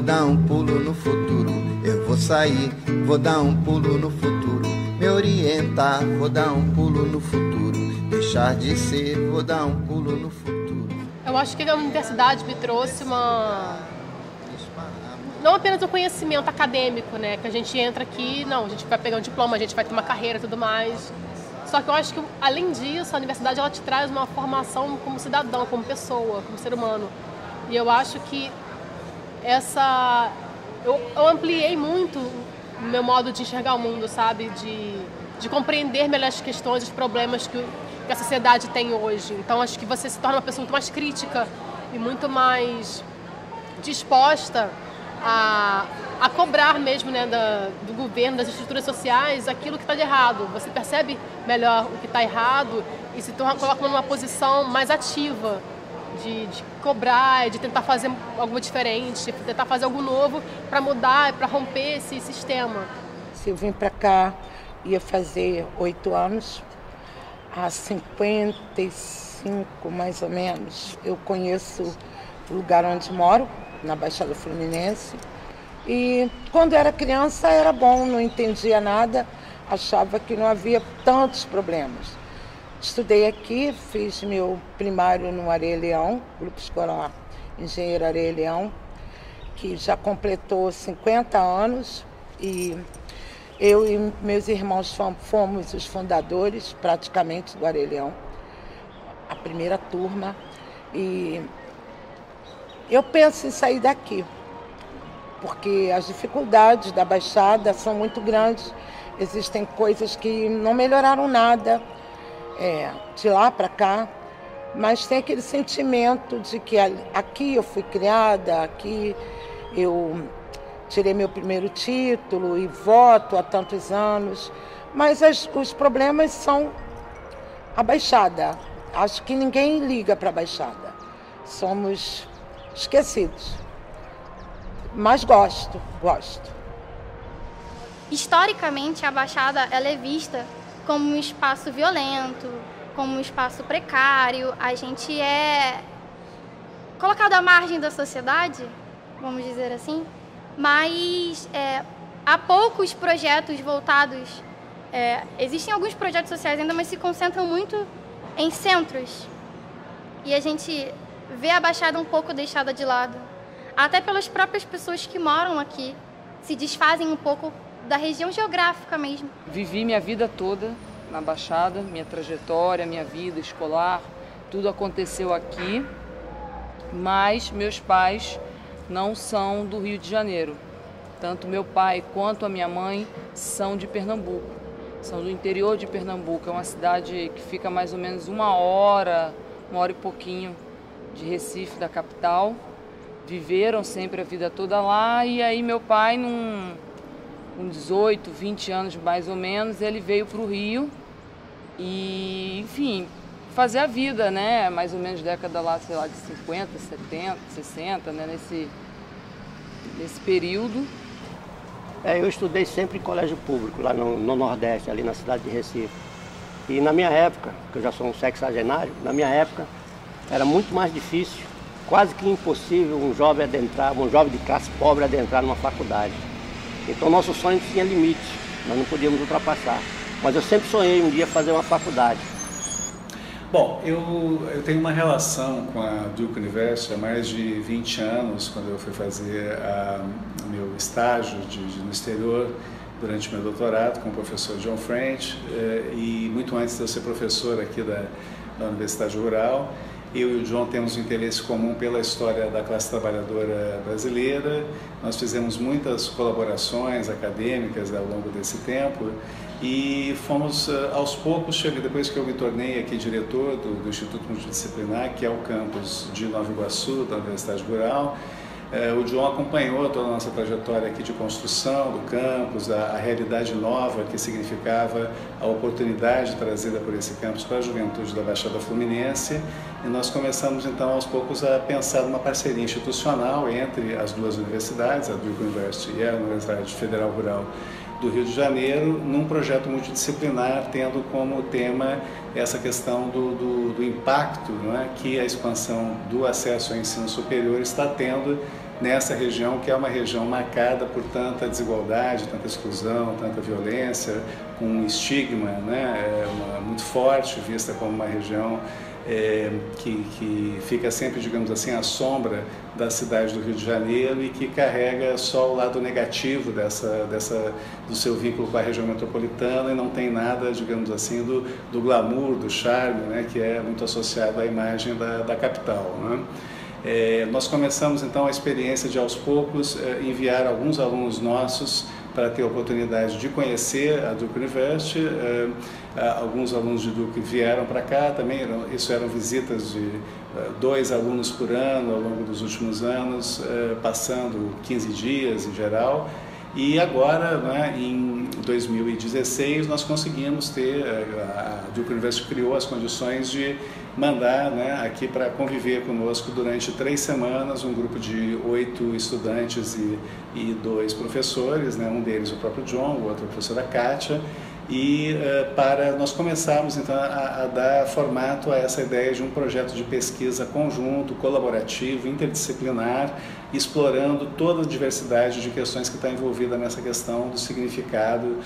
dar um pulo no futuro. Eu vou sair, vou dar um pulo no futuro. Me orientar, vou dar um pulo no futuro. Deixar de ser, vou dar um pulo no futuro. Eu acho que a universidade me trouxe não apenas o conhecimento acadêmico, né? Que a gente entra aqui, não, a gente vai pegar um diploma, a gente vai ter uma carreira e tudo mais. Só que eu acho que, além disso, a universidade ela te traz uma formação como cidadão, como pessoa, como ser humano. E eu acho que eu ampliei muito o meu modo de enxergar o mundo, sabe? De compreender melhor as questões, os problemas que a sociedade tem hoje. Então, acho que você se torna uma pessoa muito mais crítica e muito mais disposta a cobrar mesmo, né, do governo, das estruturas sociais, aquilo que está de errado. Você percebe melhor o que está errado e se coloca numa posição mais ativa de cobrar, de tentar fazer algo diferente, de tentar fazer algo novo para mudar, para romper esse sistema. Eu vim para cá, ia fazer 8 anos, há 55 mais ou menos. Eu conheço o lugar onde moro, na Baixada Fluminense. E quando era criança era bom, não entendia nada, achava que não havia tantos problemas. Estudei aqui, fiz meu primário no Areia Leão, Grupo Escolar Engenheiro Areia Leão, que já completou 50 anos. E eu e meus irmãos fomos os fundadores, praticamente, do Areia Leão, a primeira turma. E eu penso em sair daqui, porque as dificuldades da Baixada são muito grandes. Existem coisas que não melhoraram nada de lá para cá, mas tem aquele sentimento de que aqui eu fui criada, aqui eu tirei meu primeiro título e voto há tantos anos, mas os problemas são a Baixada. Acho que ninguém liga para a Baixada. Somos esquecidos. Mas gosto. Historicamente, a Baixada ela é vista como um espaço violento, como um espaço precário. A gente é colocado à margem da sociedade, vamos dizer assim, mas há poucos projetos voltados. Existem alguns projetos sociais ainda, mas se concentram muito em centros. E a gente vê a Baixada um pouco deixada de lado, até pelas próprias pessoas que moram aqui, se desfazem um pouco da região geográfica mesmo. Vivi minha vida toda na Baixada, minha trajetória, minha vida escolar, tudo aconteceu aqui, mas meus pais não são do Rio de Janeiro. Tanto meu pai quanto a minha mãe são de Pernambuco, são do interior de Pernambuco. É uma cidade que fica mais ou menos uma hora e pouquinho de Recife, da capital. Viveram sempre a vida toda lá, e aí meu pai, com 18, 20 anos mais ou menos, ele veio para o Rio e, enfim, fazer a vida, né? Mais ou menos década lá, sei lá, de 50, 70, 60, né? Nesse período. Eu estudei sempre em colégio público, lá no Nordeste, ali na cidade de Recife. E na minha época, que eu já sou um sexagenário, na minha época era muito mais difícil, quase que impossível um jovem de classe pobre adentrar numa faculdade. Então nosso sonho tinha limite, nós não podíamos ultrapassar. Mas eu sempre sonhei um dia fazer uma faculdade. Bom, eu tenho uma relação com a Duke University há mais de 20 anos, quando eu fui fazer meu estágio no exterior durante meu doutorado com o professor John French, e muito antes de eu ser professor aqui da Universidade Rural. Eu e o John temos um interesse comum pela história da classe trabalhadora brasileira. Nós fizemos muitas colaborações acadêmicas ao longo desse tempo e fomos aos poucos, depois que eu me tornei aqui diretor do Instituto Multidisciplinar, que é o campus de Nova Iguaçu, da Universidade Rural. O John acompanhou toda a nossa trajetória aqui de construção do campus, a realidade nova que significava a oportunidade trazida por esse campus para a juventude da Baixada Fluminense, e nós começamos então aos poucos a pensar numa parceria institucional entre as duas universidades, a Duke University e a Universidade Federal Rural do Rio de Janeiro, num projeto multidisciplinar, tendo como tema essa questão do impacto, não é, que a expansão do acesso ao ensino superior está tendo nessa região, que é uma região marcada por tanta desigualdade, tanta exclusão, tanta violência, com um estigma, né, muito forte, vista como uma região que fica sempre, digamos assim, à sombra da cidade do Rio de Janeiro e que carrega só o lado negativo do seu vínculo com a região metropolitana e não tem nada, digamos assim, do glamour, do charme, né, que é muito associado à imagem da capital, né? Nós começamos então a experiência de, aos poucos, enviar alguns alunos nossos para ter a oportunidade de conhecer a Duke University. Alguns alunos de Duke vieram para cá também, isso eram visitas de 2 alunos por ano ao longo dos últimos anos, passando 15 dias em geral. E agora, né, em 2016, nós conseguimos ter, a Duke University criou as condições de mandar, né, aqui para conviver conosco durante 3 semanas um grupo de 8 estudantes e 2 professores, né, um deles o próprio John, o outro a professora Kátia, e para nós começarmos então a dar formato a essa ideia de um projeto de pesquisa conjunto, colaborativo, interdisciplinar, explorando toda a diversidade de questões que está envolvida nessa questão do significado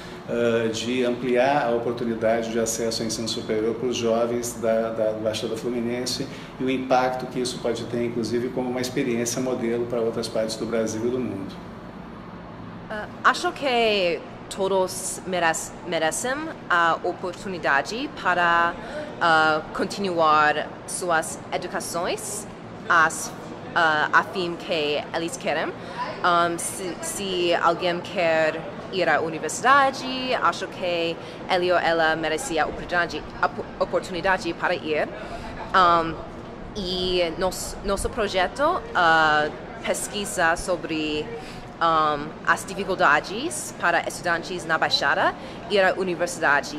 de ampliar a oportunidade de acesso ao ensino superior para os jovens da Baixada Fluminense e o impacto que isso pode ter, inclusive, como uma experiência modelo para outras partes do Brasil e do mundo. Acho que todos merecem a oportunidade para continuar suas educações a fim que eles querem. Se alguém quer ir à universidade, acho que ele ou ela merece a oportunidade para ir. E nosso projeto pesquisa sobre as dificuldades para estudantes na Baixada ir à universidade.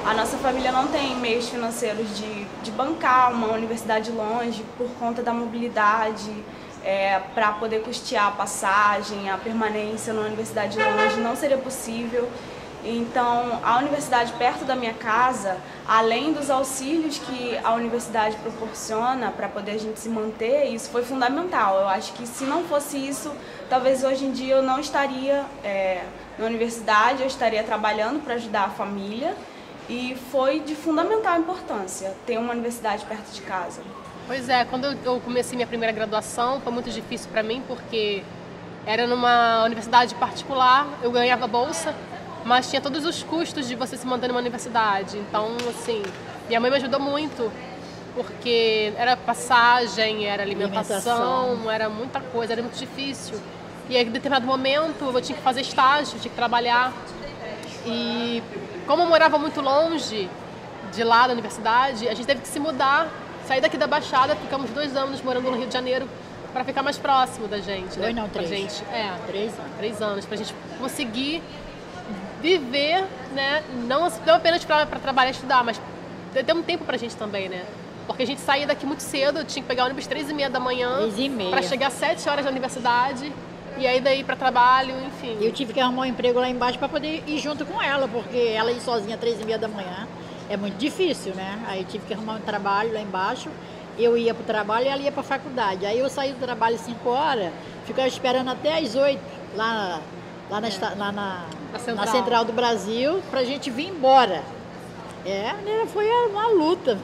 A nossa família não tem meios financeiros de bancar uma universidade longe por conta da mobilidade, para poder custear a passagem, a permanência na universidade longe, não seria possível. Então, a universidade perto da minha casa, além dos auxílios que a universidade proporciona para poder a gente se manter, isso foi fundamental. Eu acho que se não fosse isso, talvez hoje em dia eu não estaria na universidade, eu estaria trabalhando para ajudar a família. E foi de fundamental importância ter uma universidade perto de casa. Pois é, quando eu comecei minha primeira graduação, foi muito difícil para mim, porque era numa universidade particular, eu ganhava bolsa, mas tinha todos os custos de você se manter numa universidade. Então, assim, minha mãe me ajudou muito, porque era passagem, era alimentação, era muita coisa, era muito difícil. E aí, em determinado momento, eu tinha que fazer estágio, tinha que trabalhar. E como eu morava muito longe de lá da universidade, a gente teve que se mudar, sair daqui da Baixada, ficamos 2 anos morando no Rio de Janeiro para ficar mais próximo da gente. 2 não, 3. 3 anos. 3 anos, para a gente conseguir viver, né? Não apenas para trabalhar e estudar, mas ter um tempo para a gente também, né? Porque a gente saía daqui muito cedo, eu tinha que pegar o ônibus 3h30 da manhã para chegar às 7 horas na universidade. E aí daí para trabalho, enfim. Eu tive que arrumar um emprego lá embaixo para poder ir junto com ela, porque ela ir sozinha às 3h30 da manhã é muito difícil, né? Aí tive que arrumar um trabalho lá embaixo, eu ia para o trabalho e ela ia para a faculdade. Aí eu saí do trabalho às 5 horas, ficava esperando até às 8 lá na Central do Brasil pra gente vir embora. Foi uma luta,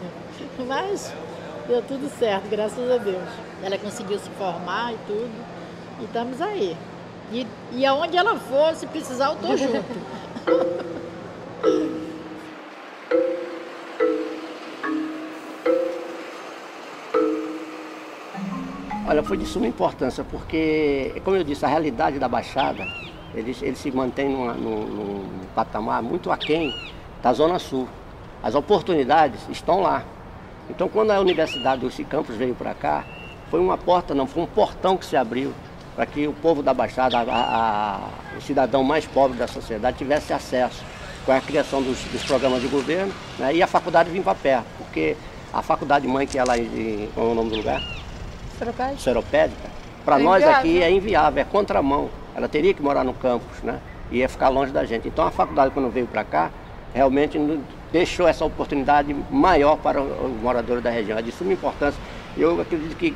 mas deu tudo certo, graças a Deus. Ela conseguiu se formar e tudo. E estamos aí. E aonde ela for, se precisar, eu tô junto. Olha, foi de suma importância, porque, como eu disse, a realidade da Baixada, ele se mantém num patamar muito aquém da Zona Sul. As oportunidades estão lá. Então, quando a Universidade do Campus veio para cá, foi uma porta, não, foi um portão que se abriu para que o povo da Baixada, o cidadão mais pobre da sociedade, tivesse acesso com a criação dos programas de governo, né, e a faculdade vir para perto, porque a faculdade mãe, que é lá qual é o nome do lugar? Seropédica. Para nós aqui é inviável, é contramão. Ela teria que morar no campus, né, e ia ficar longe da gente. Então a faculdade, quando veio para cá, realmente deixou essa oportunidade maior para os moradores da região. É de suma importância Eu acredito que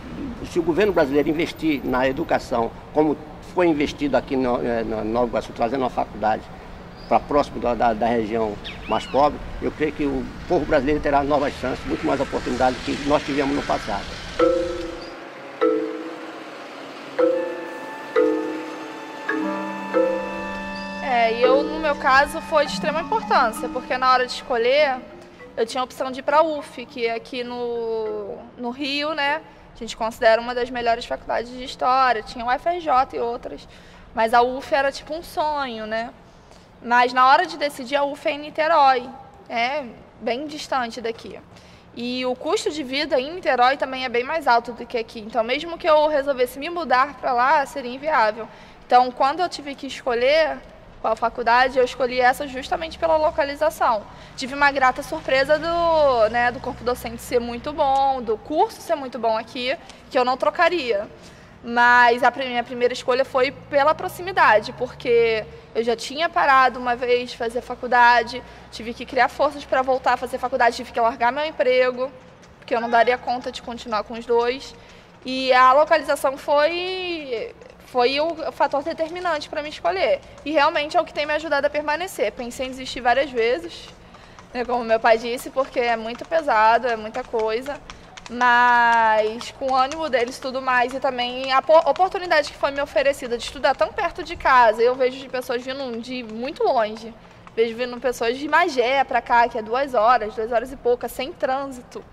se o governo brasileiro investir na educação, como foi investido aqui no Nova Iguaçu, trazendo uma faculdade para próximo da região mais pobre, eu creio que o povo brasileiro terá novas chances, muito mais oportunidades do que nós tivemos no passado. Eu, no meu caso, foi de extrema importância, porque na hora de escolher, eu tinha a opção de ir para a UF, que aqui no Rio, né, a gente considera uma das melhores faculdades de História, tinha o FRJ e outras, mas a UF era tipo um sonho, né? Mas na hora de decidir, a UF é em Niterói, bem distante daqui. E o custo de vida em Niterói também é bem mais alto do que aqui, então mesmo que eu resolvesse me mudar para lá, seria inviável. Então, quando eu tive que escolher qual faculdade, eu escolhi essa justamente pela localização. Tive uma grata surpresa do corpo docente ser muito bom, do curso ser muito bom aqui, que eu não trocaria. Mas a minha primeira escolha foi pela proximidade, porque eu já tinha parado uma vez de fazer faculdade, tive que criar forças para voltar a fazer faculdade, tive que largar meu emprego, porque eu não daria conta de continuar com os dois. E a localização foi o fator determinante para me escolher. E realmente é o que tem me ajudado a permanecer. Pensei em desistir várias vezes, né, como meu pai disse, porque é muito pesado, é muita coisa. Mas com o ânimo deles e tudo mais, e também a oportunidade que foi me oferecida de estudar tão perto de casa. Eu vejo de pessoas vindo de muito longe. Vejo vindo pessoas de Magé para cá, que é 2 horas e poucas, sem trânsito,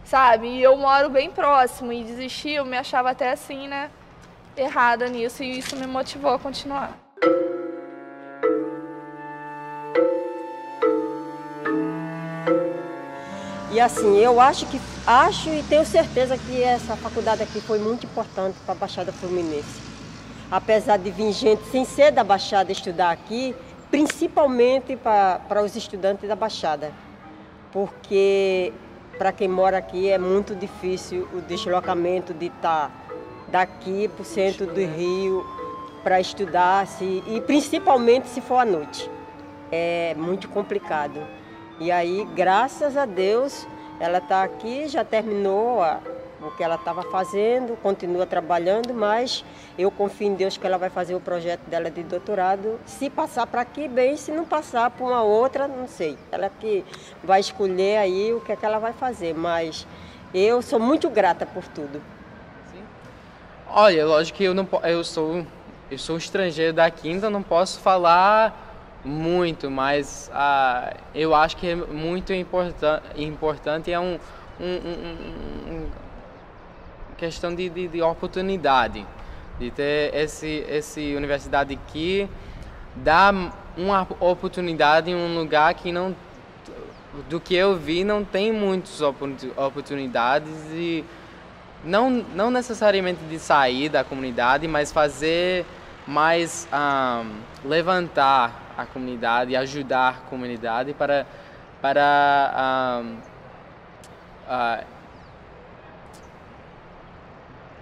sabe? E eu moro bem próximo, e desistir, eu me achava até assim, né, errada nisso, e isso me motivou a continuar. E assim, eu acho e tenho certeza que essa faculdade aqui foi muito importante para a Baixada Fluminense. Apesar de vir gente sem ser da Baixada estudar aqui, principalmente para os estudantes da Baixada. Porque para quem mora aqui é muito difícil o deslocamento de estar daqui para o centro do Rio para estudar, e principalmente se for à noite. É muito complicado. E aí, graças a Deus, ela está aqui, já terminou o que ela estava fazendo, continua trabalhando, mas eu confio em Deus que ela vai fazer o projeto dela de doutorado. Se passar para aqui, bem, se não passar para uma outra, não sei. Ela que vai escolher aí o que é que ela vai fazer, mas eu sou muito grata por tudo. Olha, lógico que eu sou estrangeiro daqui, então não posso falar muito, mas eu acho que é muito importante, é uma questão de oportunidade, de ter essa universidade aqui, dar uma oportunidade em um lugar que não, do que eu vi, não tem muitas oportunidades, e não necessariamente de sair da comunidade, mas fazer mais, levantar a comunidade, ajudar a comunidade para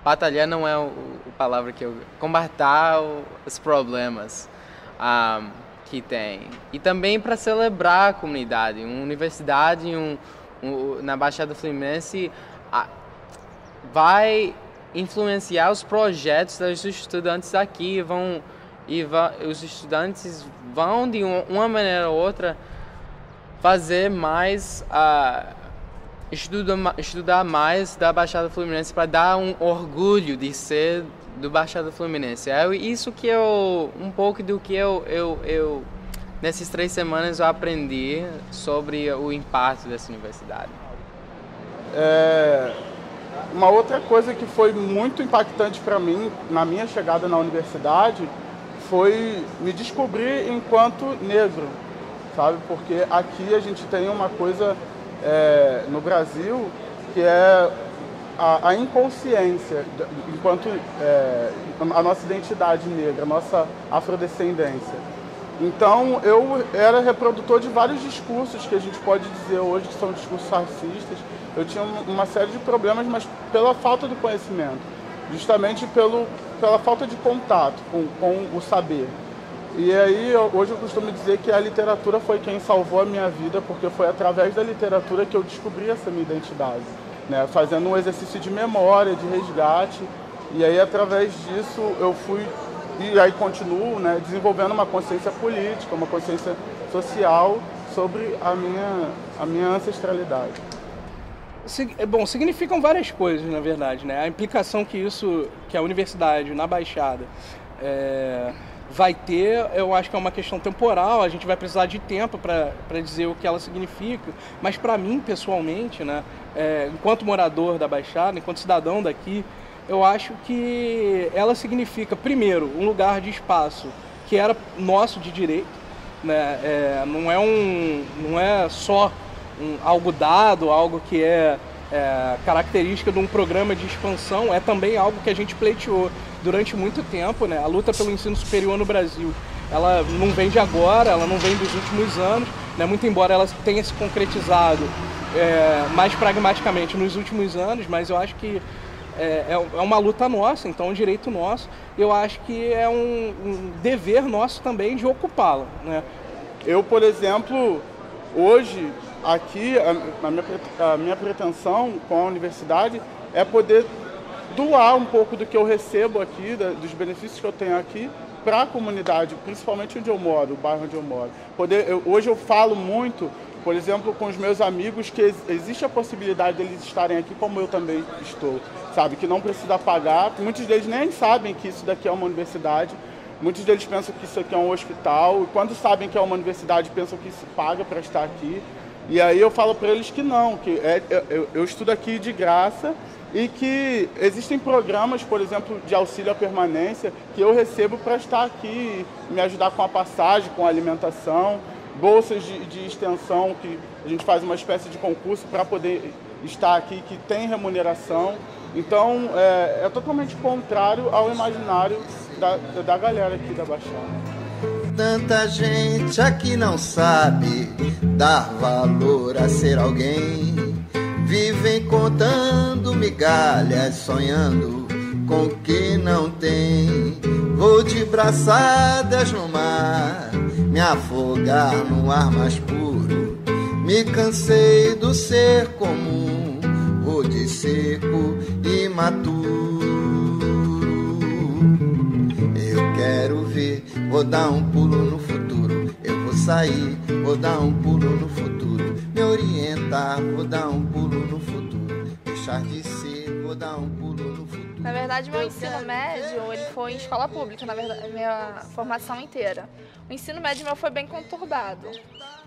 batalhar não é a palavra que eu... combater os problemas que tem. E também para celebrar a comunidade. Uma universidade na Baixada Fluminense vai influenciar os projetos dos estudantes aqui, os estudantes vão de uma maneira ou outra fazer mais, estudar mais da Baixada Fluminense, para dar um orgulho de ser do Baixada Fluminense. É isso que um pouco do que eu nessas 3 semanas eu aprendi sobre o impacto dessa universidade. Uma outra coisa que foi muito impactante para mim na minha chegada na universidade foi me descobrir enquanto negro, sabe? Porque aqui a gente tem uma coisa no Brasil que é a inconsciência enquanto a nossa identidade negra, a nossa afrodescendência. Então eu era reprodutor de vários discursos que a gente pode dizer hoje que são discursos racistas. Eu tinha uma série de problemas, mas pela falta do conhecimento, justamente pela falta de contato com o saber. E aí, hoje eu costumo dizer que a literatura foi quem salvou a minha vida, porque foi através da literatura que eu descobri essa minha identidade. né, fazendo um exercício de memória, de resgate. E aí, através disso, eu fui, e aí continuo, né, desenvolvendo uma consciência política, uma consciência social sobre a minha ancestralidade. Bom, significam várias coisas, na verdade, né? A implicação que a universidade na Baixada vai ter, eu acho que é uma questão temporal, a gente vai precisar de tempo para dizer o que ela significa, mas para mim, pessoalmente, né, enquanto morador da Baixada, enquanto cidadão daqui, eu acho que ela significa, primeiro, um lugar de espaço que era nosso de direito, né? Não é só algo dado, algo que é característica de um programa de expansão, é também algo que a gente pleiteou durante muito tempo, né? A luta pelo ensino superior no Brasil, ela não vem de agora, ela não vem dos últimos anos, né? Muito embora ela tenha se concretizado mais pragmaticamente nos últimos anos, mas eu acho que é uma luta nossa, então é um direito nosso. Eu acho que é um dever nosso também de ocupá-la, né? Eu, por exemplo, hoje, aqui, a minha pretensão com a universidade é poder doar um pouco do que eu recebo aqui, dos benefícios que eu tenho aqui, para a comunidade, principalmente onde eu moro, o bairro onde eu moro. Hoje eu falo muito, por exemplo, com os meus amigos, que existe a possibilidade deles estarem aqui como eu também estou, sabe? Que não precisa pagar, muitos deles nem sabem que isso daqui é uma universidade, muitos deles pensam que isso aqui é um hospital, e quando sabem que é uma universidade, pensam que isso paga para estar aqui. E aí eu falo para eles que não, que eu estudo aqui de graça e que existem programas, por exemplo, de auxílio à permanência que eu recebo para estar aqui, me ajudar com a passagem, com a alimentação, bolsas de extensão, que a gente faz uma espécie de concurso para poder estar aqui, que tem remuneração. Então, é totalmente contrário ao imaginário da galera aqui da Baixada. Tanta gente aqui não sabe dar valor a ser alguém. Vivem contando migalhas, sonhando com o que não tem. Vou de braçadas no mar, me afogar no ar mais puro. Me cansei do ser comum, vou de seco imaturo. Eu quero ver, vou dar um pulo no futuro. Eu vou sair, vou dar um pulo no futuro. Me orientar, vou dar um pulo no futuro. Deixar de ser, vou dar um pulo no futuro. Na verdade, meu ensino médio, ele foi em escola pública, na verdade, minha formação inteira. O ensino médio meu foi bem conturbado,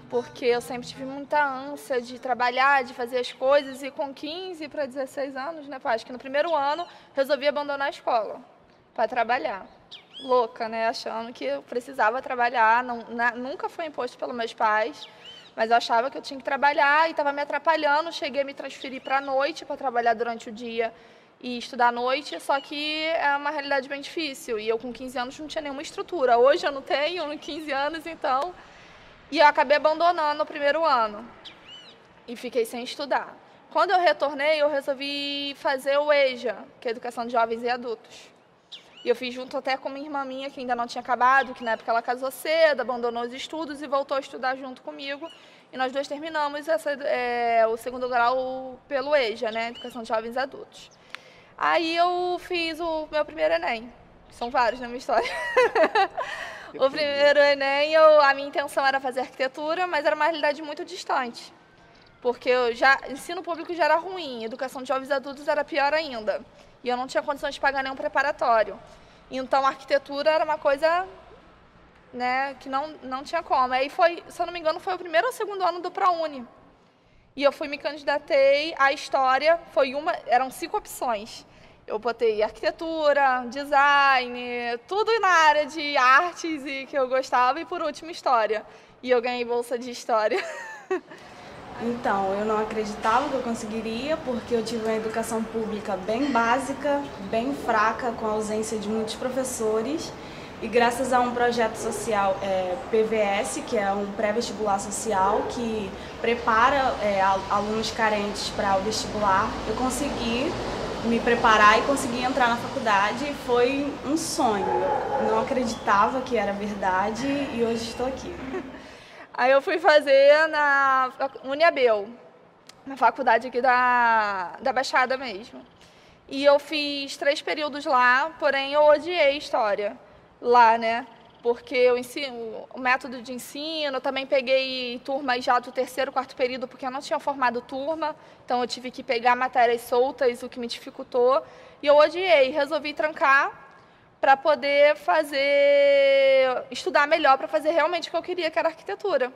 porque eu sempre tive muita ânsia de trabalhar, de fazer as coisas, e com 15 para 16 anos, né, acho que no primeiro ano, resolvi abandonar a escola para trabalhar. Louca, né, achando que eu precisava trabalhar, nunca foi imposto pelos meus pais, mas eu achava que eu tinha que trabalhar e estava me atrapalhando. Cheguei a me transferir para a noite, para trabalhar durante o dia e estudar à noite, só que é uma realidade bem difícil, e eu com 15 anos não tinha nenhuma estrutura. Hoje eu não tenho 15 anos, então... E eu acabei abandonando o primeiro ano e fiquei sem estudar. Quando eu retornei, eu resolvi fazer o EJA, que é Educação de Jovens e Adultos. E eu fiz junto até com uma irmã minha que ainda não tinha acabado, que na época ela casou cedo, abandonou os estudos e voltou a estudar junto comigo. E nós dois terminamos o segundo grau pelo EJA, né, Educação de Jovens e Adultos. Aí eu fiz o meu primeiro Enem, que são vários na minha história. O primeiro Enem, a minha intenção era fazer arquitetura, mas era uma realidade muito distante. Porque ensino público já era ruim, educação de jovens e adultos era pior ainda. E eu não tinha condições de pagar nenhum preparatório. Então, a arquitetura era uma coisa, né, que não tinha como. Aí foi, se eu não me engano, foi o primeiro ou segundo ano do ProUni. E eu me candidatei à história, eram 5 opções. Eu botei arquitetura, design, tudo na área de artes e que eu gostava, e por último história. E eu ganhei bolsa de história. Então, eu não acreditava que eu conseguiria, porque eu tive uma educação pública bem básica, bem fraca, com a ausência de muitos professores. E graças a um projeto social, PVS, que é um pré-vestibular social, que prepara alunos carentes para o vestibular, eu consegui me preparar e conseguir entrar na faculdade. Foi um sonho. Eu não acreditava que era verdade e hoje estou aqui. Aí eu fui fazer na Uniabel. na faculdade aqui da Baixada mesmo. E eu fiz 3 períodos lá, porém eu odiei História lá, né? Porque o método de ensino, eu também peguei turmas já do 3º, 4º período, porque eu não tinha formado turma, então eu tive que pegar matérias soltas, o que me dificultou. E eu odiei, resolvi trancar para poder estudar melhor, para fazer realmente o que eu queria, que era arquitetura.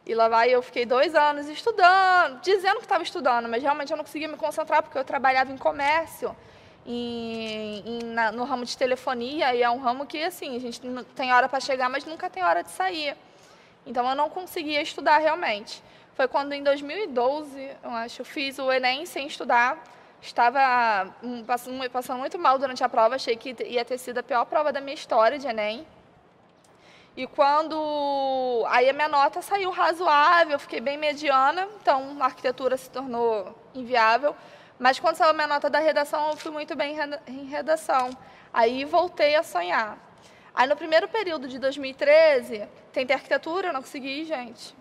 E lá vai, eu fiquei 2 anos estudando, dizendo que estava estudando, mas realmente eu não conseguia me concentrar, porque eu trabalhava em comércio, no ramo de telefonia, e é um ramo que, assim, a gente não tem hora para chegar, mas nunca tem hora de sair. Então, eu não conseguia estudar realmente. Foi quando, em 2012, eu acho, eu fiz o Enem sem estudar. Estava passando muito mal durante a prova, achei que ia ter sido a pior prova da minha história de Enem. E quando aí a minha nota saiu razoável, eu fiquei bem mediana, então a arquitetura se tornou inviável. Mas quando saiu a minha nota da redação, eu fui muito bem em redação. Aí voltei a sonhar. Aí no primeiro período de 2013, tentei arquitetura, eu não consegui, gente.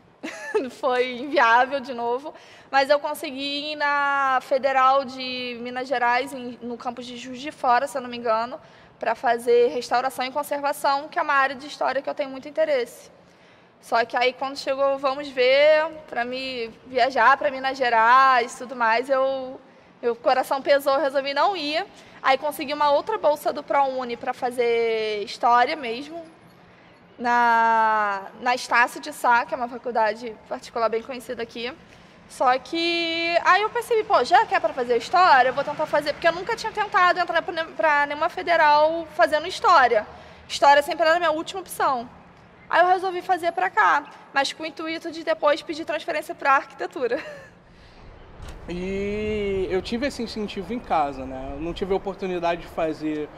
Foi inviável de novo. Mas eu consegui ir na Federal de Minas Gerais, no campus de Juiz de Fora, se eu não me engano, para fazer restauração e conservação, que é uma área de história que eu tenho muito interesse. Só que aí, quando chegou, vamos ver, para me viajar para Minas Gerais e tudo mais, meu coração pesou, eu resolvi não ir. Aí consegui uma outra bolsa do ProUni para fazer história mesmo, na Estácio de Sá, que é uma faculdade particular bem conhecida aqui. Só que aí eu percebi, pô, já que é para fazer história, eu vou tentar fazer, porque eu nunca tinha tentado entrar para nenhuma federal fazendo história. História sempre era a minha última opção. Aí eu resolvi fazer para cá, mas com o intuito de depois pedir transferência para arquitetura. E eu tive esse incentivo em casa, né? Eu não tive a oportunidade de fazer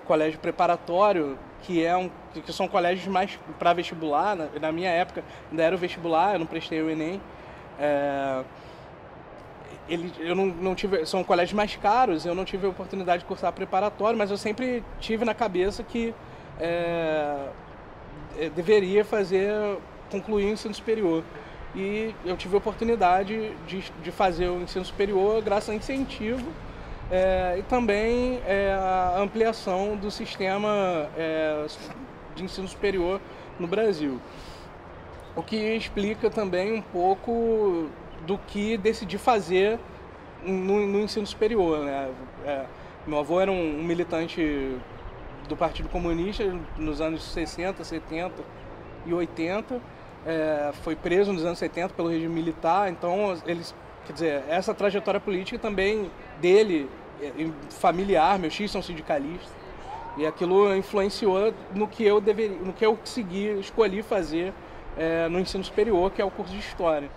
colégio preparatório, que são colégios mais para vestibular. Na minha época ainda era o vestibular, eu não prestei o Enem. Eu não tive, são colégios mais caros, eu não tive a oportunidade de cursar preparatório, mas eu sempre tive na cabeça que deveria concluir o ensino superior. E eu tive a oportunidade de fazer o ensino superior graças a incentivo e também a ampliação do sistema de ensino superior no Brasil. O que explica também um pouco do que decidi fazer no ensino superior, né? Meu avô era um militante do Partido Comunista nos anos 60, 70 e 80. Foi preso nos anos 70 pelo regime militar, então essa trajetória política também dele, familiar, meus tios são sindicalistas, e aquilo influenciou no que eu escolhi fazer no ensino superior, que é o curso de História.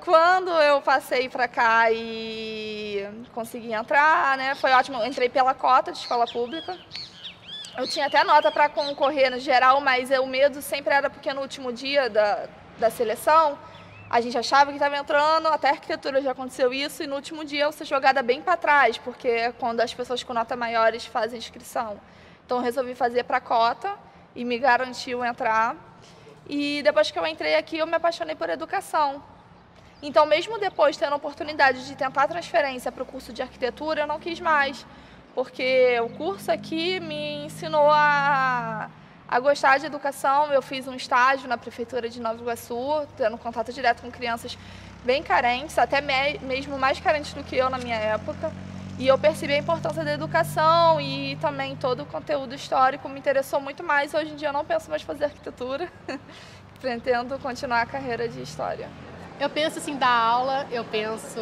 Quando eu passei para cá e consegui entrar, né, foi ótimo, eu entrei pela cota de escola pública. Eu tinha até nota para concorrer no geral, mas o medo sempre era porque no último dia da seleção, a gente achava que estava entrando, até a arquitetura já aconteceu isso, e no último dia eu ser jogada bem para trás, porque é quando as pessoas com nota maiores fazem inscrição. Então eu resolvi fazer para cota e me garantiu entrar. E depois que eu entrei aqui, eu me apaixonei por educação. Então, mesmo depois tendo a oportunidade de tentar transferência para o curso de arquitetura, eu não quis mais, porque o curso aqui me ensinou a gostar de educação. Eu fiz um estágio na Prefeitura de Nova Iguaçu, tendo contato direto com crianças bem carentes, até mesmo mais carentes do que eu na minha época. E eu percebi a importância da educação e também todo o conteúdo histórico me interessou muito mais. Hoje em dia eu não penso mais fazer arquitetura, pretendo continuar a carreira de história. Eu penso assim, dar aula, eu penso...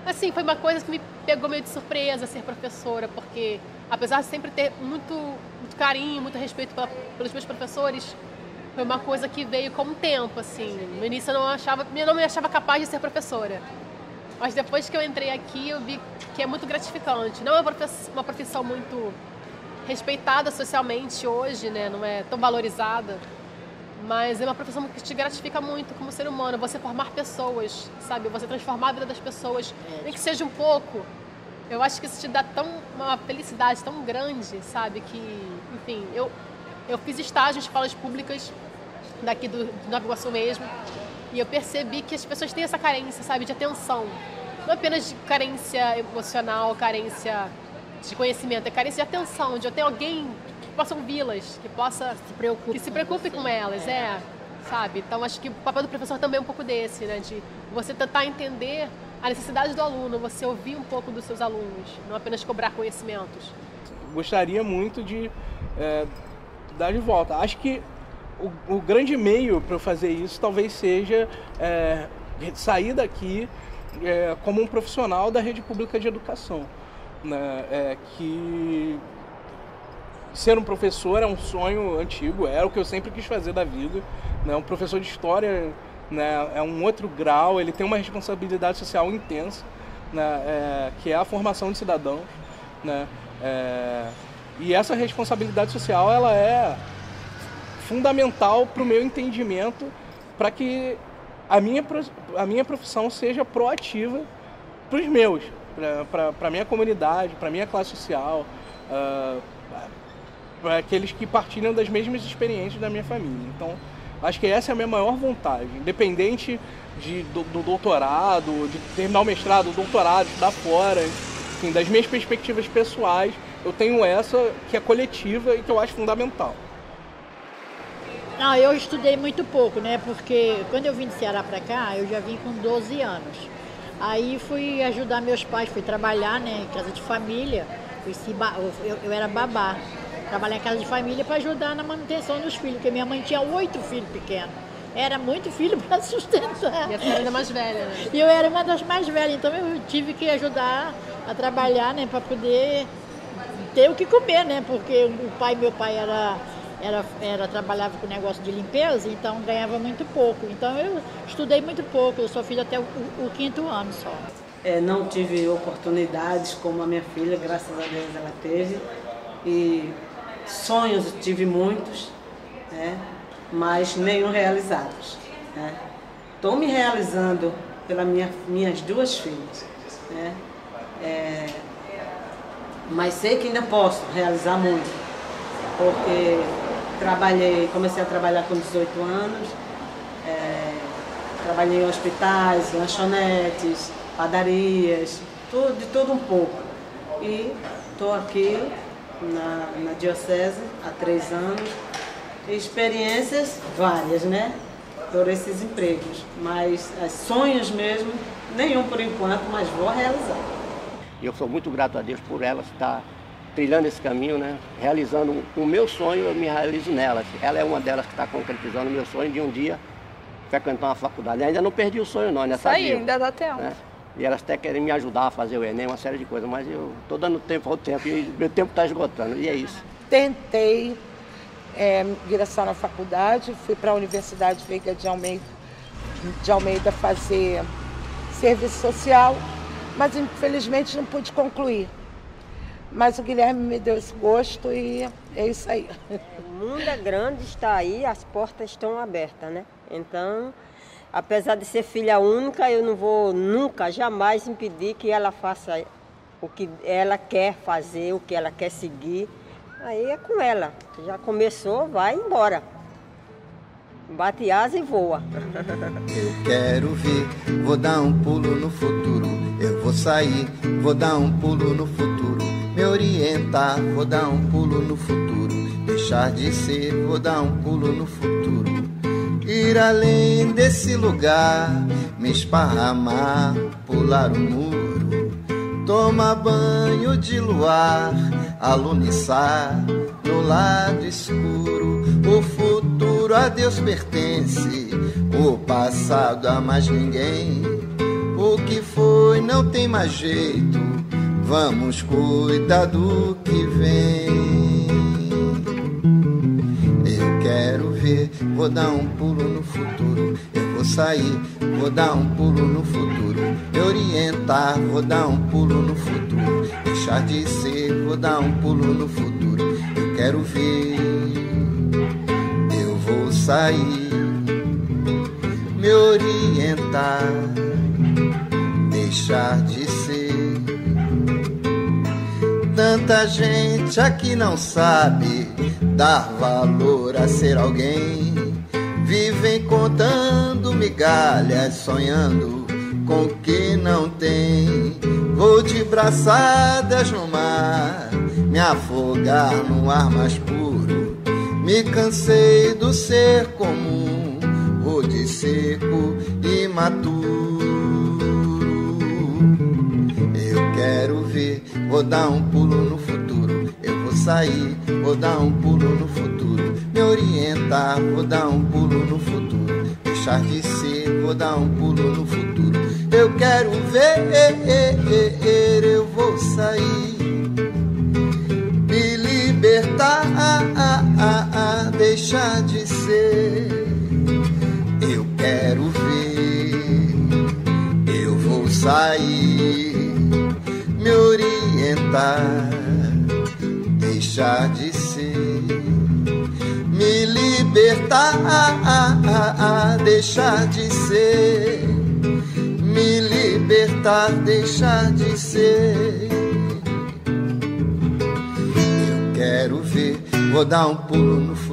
Assim, foi uma coisa que me pegou meio de surpresa ser professora, porque apesar de sempre ter muito carinho, muito respeito pelos meus professores, foi uma coisa que veio com o tempo, assim. No início eu não me achava capaz de ser professora. Mas depois que eu entrei aqui, eu vi que é muito gratificante. Não é uma profissão muito respeitada socialmente hoje, né? Não é tão valorizada. Mas é uma profissão que te gratifica muito como ser humano. Você formar pessoas, sabe? Você transformar a vida das pessoas, nem que seja um pouco. Eu acho que isso te dá uma felicidade tão grande, sabe? Que, enfim, eu fiz estágio em escolas públicas daqui de Nova Iguaçu mesmo. E eu percebi que as pessoas têm essa carência, sabe, de atenção. Não apenas de carência emocional, carência de conhecimento, é carência de atenção, de eu ter alguém que possa ouvi-las, que se preocupe com elas, sabe? Então acho que o papel do professor também é um pouco desse, né? De você tentar entender a necessidade do aluno, você ouvir um pouco dos seus alunos, não apenas cobrar conhecimentos. Gostaria muito de dar de volta. Acho que o grande meio para eu fazer isso talvez seja sair daqui como um profissional da rede pública de educação, né? Que ser um professor é um sonho antigo, era o que eu sempre quis fazer da vida, né? Um professor de história, né, é um outro grau, ele tem uma responsabilidade social intensa, né, que é a formação de cidadãos, né? E essa responsabilidade social ela é fundamental para o meu entendimento, para que a minha profissão seja proativa para os meus, para a minha comunidade, para a minha classe social, para aqueles que partilham das mesmas experiências da minha família. Então, acho que essa é a minha maior vontade, independente do doutorado, de terminar o mestrado, o doutorado, estudar fora, enfim, das minhas perspectivas pessoais, eu tenho essa que é coletiva e que eu acho fundamental. Não, eu estudei muito pouco, né? Porque quando eu vim de Ceará para cá, eu já vim com 12 anos. Aí fui ajudar meus pais, fui trabalhar, né, em casa de família. Eu era babá. Trabalhar em casa de família para ajudar na manutenção dos filhos, porque minha mãe tinha 8 filhos pequenos. Era muito filho para sustentar. E a senhora era mais velha, né? E eu era uma das mais velhas, então eu tive que ajudar a trabalhar, né, para poder ter o que comer, né? Porque meu pai trabalhava com negócio de limpeza, então ganhava muito pouco. Então eu estudei muito pouco, eu só fiz até o 5º ano só. Não tive oportunidades como a minha filha, graças a Deus ela teve. E sonhos eu tive muitos, né? Mas nenhum realizados, né? Estou me realizando pelas minhas 2 filhas, né? Mas sei que ainda posso realizar muito, porque comecei a trabalhar com 18 anos, trabalhei em hospitais, lanchonetes, padarias, de tudo um pouco. E estou aqui na Diocese há 3 anos, experiências várias, né? Por esses empregos, mas sonhos mesmo, nenhum por enquanto, mas vou realizar. Eu sou muito grato a Deus por ela estar trilhando esse caminho, né? Realizando o meu sonho, eu me realizo nela. Ela é uma delas que está concretizando o meu sonho de um dia frequentar uma faculdade. Ainda não perdi o sonho não, Isso aí, ainda dá tempo. Né? E elas até querem me ajudar a fazer o Enem, uma série de coisas, mas eu estou dando tempo ao tempo e meu tempo está esgotando, e é isso. Tentei ingressar na faculdade, fui para a Universidade Veiga de Almeida fazer serviço social, mas infelizmente não pude concluir. Mas o Guilherme me deu esse gosto e é isso aí. O mundo é grande, está aí, as portas estão abertas, né? Então, apesar de ser filha única, eu não vou nunca, jamais impedir que ela faça o que ela quer fazer, o que ela quer seguir. Aí é com ela. Já começou, vai embora. Bate asa e voa. Eu quero ver, vou dar um pulo no futuro. Eu vou sair, vou dar um pulo no futuro. Me orientar, vou dar um pulo no futuro. Deixar de ser, vou dar um pulo no futuro. Ir além desse lugar, me esparramar, pular o muro. Tomar banho de luar, aluniçar no lado escuro. O futuro a Deus pertence, o passado a mais ninguém. O que foi não tem mais jeito, vamos cuidar do que vem. Eu quero ver, vou dar um pulo no futuro. Eu vou sair, vou dar um pulo no futuro. Me orientar, vou dar um pulo no futuro. Deixar de ser, vou dar um pulo no futuro. Eu quero ver, eu vou sair, me orientar, deixar de ser. Tanta gente aqui não sabe dar valor a ser alguém. vivem contando migalhas, sonhando com o que não tem. Vou de braçadas no mar, me afogar no ar mais puro. Me cansei do ser comum, vou de seco e maturo. Eu quero ver, vou dar um pulo no futuro. Eu vou sair, vou dar um pulo no futuro. Me orientar, vou dar um pulo no futuro. Deixar de ser, vou dar um pulo no futuro. Eu quero ver, eu vou sair, me libertar, deixar de ser. Eu quero ver, eu vou sair, me orientar, deixar de ser, me libertar, deixar de ser, me libertar, deixar de ser. Eu quero ver, vou dar um pulo no futuro.